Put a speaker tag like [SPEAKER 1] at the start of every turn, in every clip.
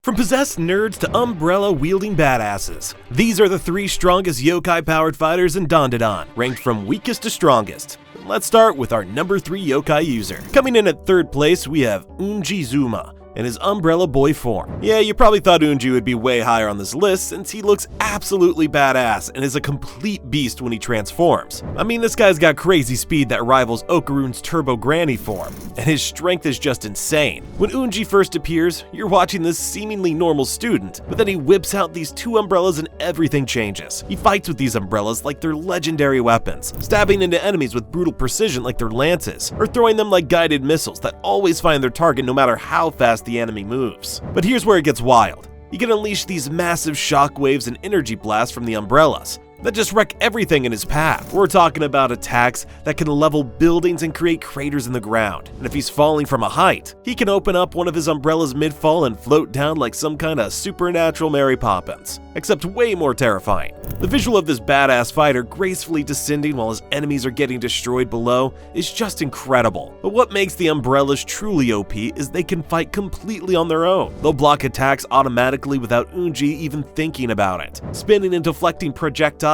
[SPEAKER 1] From possessed nerds to umbrella-wielding badasses, these are the 3 strongest yokai-powered fighters in DanDaDan, ranked from weakest to strongest. Let's start with our number 3 yokai user. Coming in at 3rd place, we have Unji Zuma in his Umbrella Boy form. Yeah, you probably thought Unji would be way higher on this list since he looks absolutely badass and is a complete beast when he transforms. I mean, this guy's got crazy speed that rivals Okarun's Turbo Granny form, and his strength is just insane. When Unji first appears, you're watching this seemingly normal student, but then he whips out these 2 umbrellas and everything changes. He fights with these umbrellas like they're legendary weapons, stabbing into enemies with brutal precision like they're lances, or throwing them like guided missiles that always find their target no matter how fast the enemy moves. But here's where it gets wild. You can unleash these massive shockwaves and energy blasts from the umbrellas that just wreck everything in his path. We're talking about attacks that can level buildings and create craters in the ground. And if he's falling from a height, he can open up one of his umbrellas mid-fall and float down like some kind of supernatural Mary Poppins, except way more terrifying. The visual of this badass fighter gracefully descending while his enemies are getting destroyed below is just incredible. But what makes the umbrellas truly OP is they can fight completely on their own. They'll block attacks automatically without Unji even thinking about it, spinning and deflecting projectiles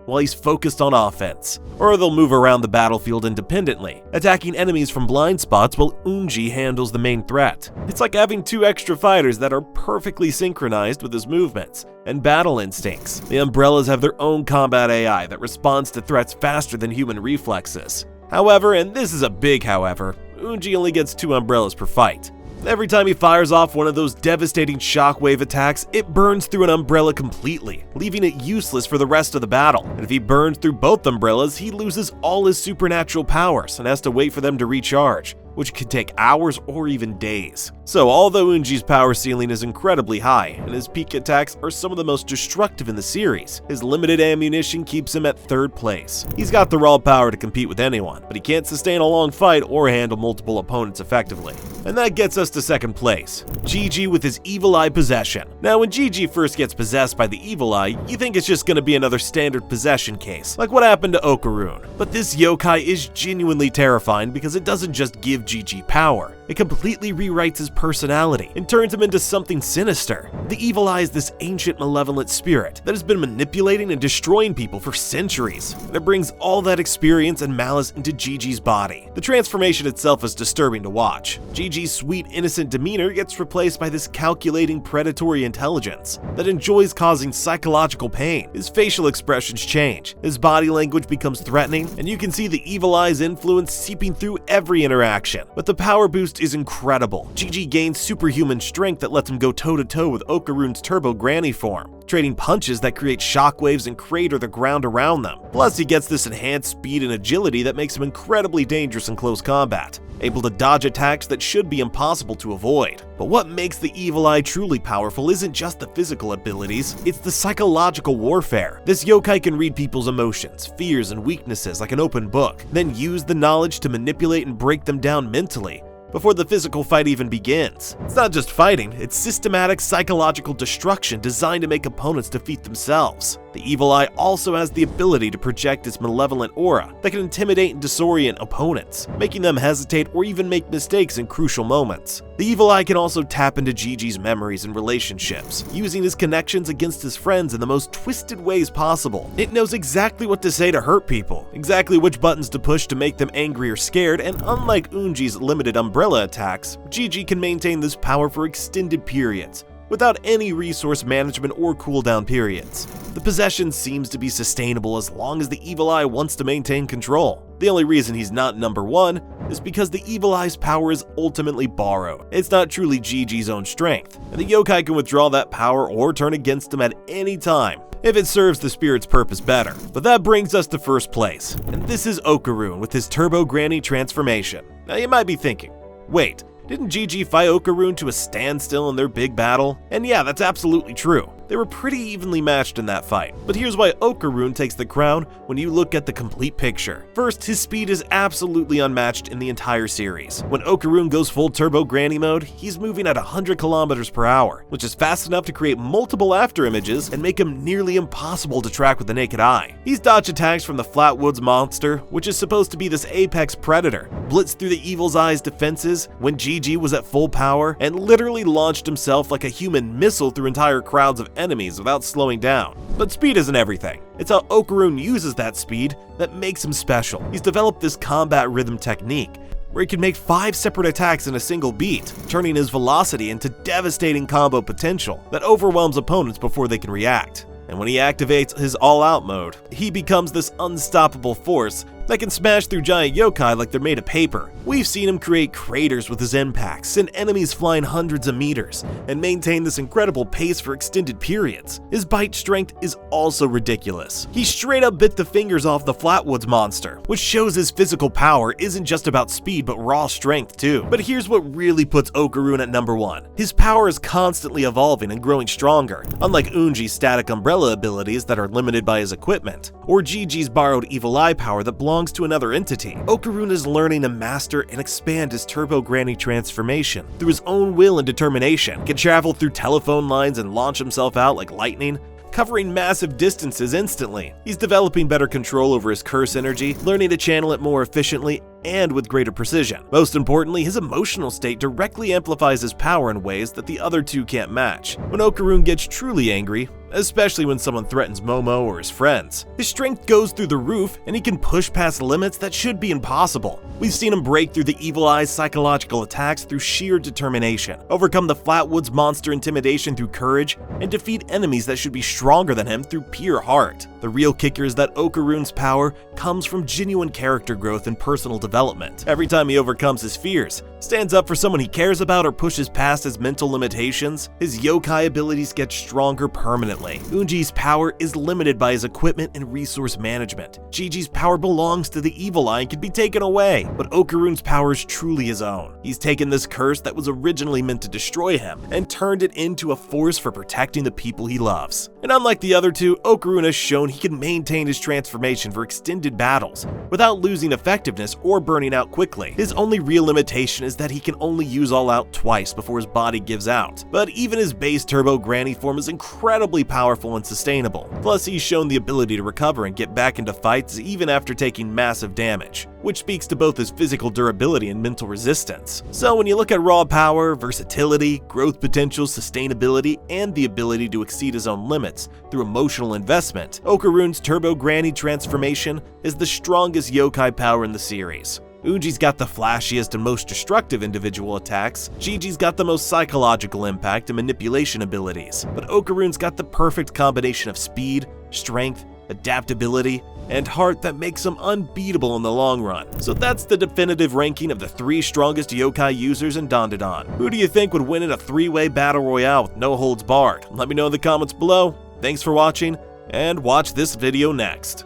[SPEAKER 1] while he's focused on offense. Or they'll move around the battlefield independently, attacking enemies from blind spots while Unji handles the main threat. It's like having 2 extra fighters that are perfectly synchronized with his movements and battle instincts. The umbrellas have their own combat AI that responds to threats faster than human reflexes. However, and this is a big however, Unji only gets 2 umbrellas per fight. Every time he fires off one of those devastating shockwave attacks, it burns through an umbrella completely, leaving it useless for the rest of the battle. And if he burns through both umbrellas, he loses all his supernatural powers and has to wait for them to recharge, which could take hours or even days. So although Unji's power ceiling is incredibly high, and his peak attacks are some of the most destructive in the series, his limited ammunition keeps him at 3rd place. He's got the raw power to compete with anyone, but he can't sustain a long fight or handle multiple opponents effectively. And that gets us to 2nd place, Jiji with his Evil Eye possession. Now when Jiji first gets possessed by the Evil Eye, you think it's just gonna be another standard possession case, like what happened to Okarun. But this yokai is genuinely terrifying because it doesn't just give Jiji power, it completely rewrites his personality and turns him into something sinister. The Evil Eye is this ancient malevolent spirit that has been manipulating and destroying people for centuries, and it brings all that experience and malice into Jiji's body. The transformation itself is disturbing to watch. Jiji's sweet, innocent demeanor gets replaced by this calculating, predatory intelligence that enjoys causing psychological pain. His facial expressions change, his body language becomes threatening, and you can see the Evil Eye's influence seeping through every interaction. But the power boost is incredible. Jiji gains superhuman strength that lets him go toe-to-toe with Okarun's Turbo Granny form, trading punches that create shockwaves and crater the ground around them. Plus, he gets this enhanced speed and agility that makes him incredibly dangerous in close combat, able to dodge attacks that should be impossible to avoid. But what makes the Evil Eye truly powerful isn't just the physical abilities, it's the psychological warfare. This yokai can read people's emotions, fears, and weaknesses like an open book, then use the knowledge to manipulate and break them down mentally before the physical fight even begins. It's not just fighting, it's systematic psychological destruction designed to make opponents defeat themselves. The Evil Eye also has the ability to project its malevolent aura that can intimidate and disorient opponents, making them hesitate or even make mistakes in crucial moments. The Evil Eye can also tap into Jiji's memories and relationships, using his connections against his friends in the most twisted ways possible. It knows exactly what to say to hurt people, exactly which buttons to push to make them angry or scared, and unlike Unji's limited umbrella attacks, Jiji can maintain this power for extended periods, without any resource management or cooldown periods. The possession seems to be sustainable as long as the Evil Eye wants to maintain control. The only reason he's not number 1 is because the Evil Eye's power is ultimately borrowed. It's not truly Jiji's own strength, and the yokai can withdraw that power or turn against him at any time if it serves the spirit's purpose better. But that brings us to 1st place, and this is Okarun with his Turbo Granny transformation. Now you might be thinking, wait, didn't Jiji fight Okarun to a standstill in their big battle? And yeah, that's absolutely true. they were pretty evenly matched in that fight. But here's why Okarun takes the crown when you look at the complete picture. First, his speed is absolutely unmatched in the entire series. When Okarun goes full turbo granny mode, he's moving at 100 kilometers per hour, which is fast enough to create multiple after images and make him nearly impossible to track with the naked eye. He's dodged attacks from the Flatwoods monster, which is supposed to be this apex predator, blitzed through the Evil's Eye's defenses when Jiji was at full power, and literally launched himself like a human missile through entire crowds of enemies without slowing down. But speed isn't everything. It's how Okarun uses that speed that makes him special. He's developed this combat rhythm technique, where he can make 5 separate attacks in a single beat, turning his velocity into devastating combo potential that overwhelms opponents before they can react. And when he activates his all-out mode, he becomes this unstoppable force that can smash through giant yokai like they're made of paper. We've seen him create craters with his impacts, send enemies flying hundreds of meters, and maintain this incredible pace for extended periods. His bite strength is also ridiculous. He straight up bit the fingers off the Flatwoods monster, which shows his physical power isn't just about speed but raw strength too. But here's what really puts Okarun at number 1. His power is constantly evolving and growing stronger, unlike Unji's static umbrella abilities that are limited by his equipment, or Jiji's borrowed evil eye power that belongs to another entity. Okarun is learning to master and expand his turbo granny transformation through his own will and determination. He can travel through telephone lines and launch himself out like lightning, covering massive distances instantly. He's developing better control over his curse energy, learning to channel it more efficiently and with greater precision. Most importantly, his emotional state directly amplifies his power in ways that the other two can't match. When Okarun gets truly angry, especially when someone threatens Momo or his friends, his strength goes through the roof and he can push past limits that should be impossible. We've seen him break through the Evil Eye's psychological attacks through sheer determination, overcome the Flatwoods monster intimidation through courage, and defeat enemies that should be stronger than him through pure heart. The real kicker is that Okarun's power comes from genuine character growth and personal development. Every time he overcomes his fears, stands up for someone he cares about, or pushes past his mental limitations, his yokai abilities get stronger permanently. Unji's power is limited by his equipment and resource management. Jiji's power belongs to the Evil Eye and can be taken away, but Okarun's power is truly his own. He's taken this curse that was originally meant to destroy him and turned it into a force for protecting the people he loves. And unlike the other two, Okarun has shown he can maintain his transformation for extended battles without losing effectiveness or burning out quickly. His only real limitation is that he can only use all out twice before his body gives out. But even his base turbo granny form is incredibly powerful and sustainable. Plus, he's shown the ability to recover and get back into fights even after taking massive damage, which speaks to both his physical durability and mental resistance. So when you look at raw power, versatility, growth potential, sustainability, and the ability to exceed his own limits through emotional investment, Okarun's turbo granny transformation is the strongest yokai power in the series. Unji's got the flashiest and most destructive individual attacks, Jiji's got the most psychological impact and manipulation abilities, but Okarun's got the perfect combination of speed, strength, adaptability, and heart that makes him unbeatable in the long run. So that's the definitive ranking of the 3 strongest yokai users in DanDaDan. Who do you think would win in a 3-way battle royale with no holds barred? Let me know in the comments below. Thanks for watching, and watch this video next.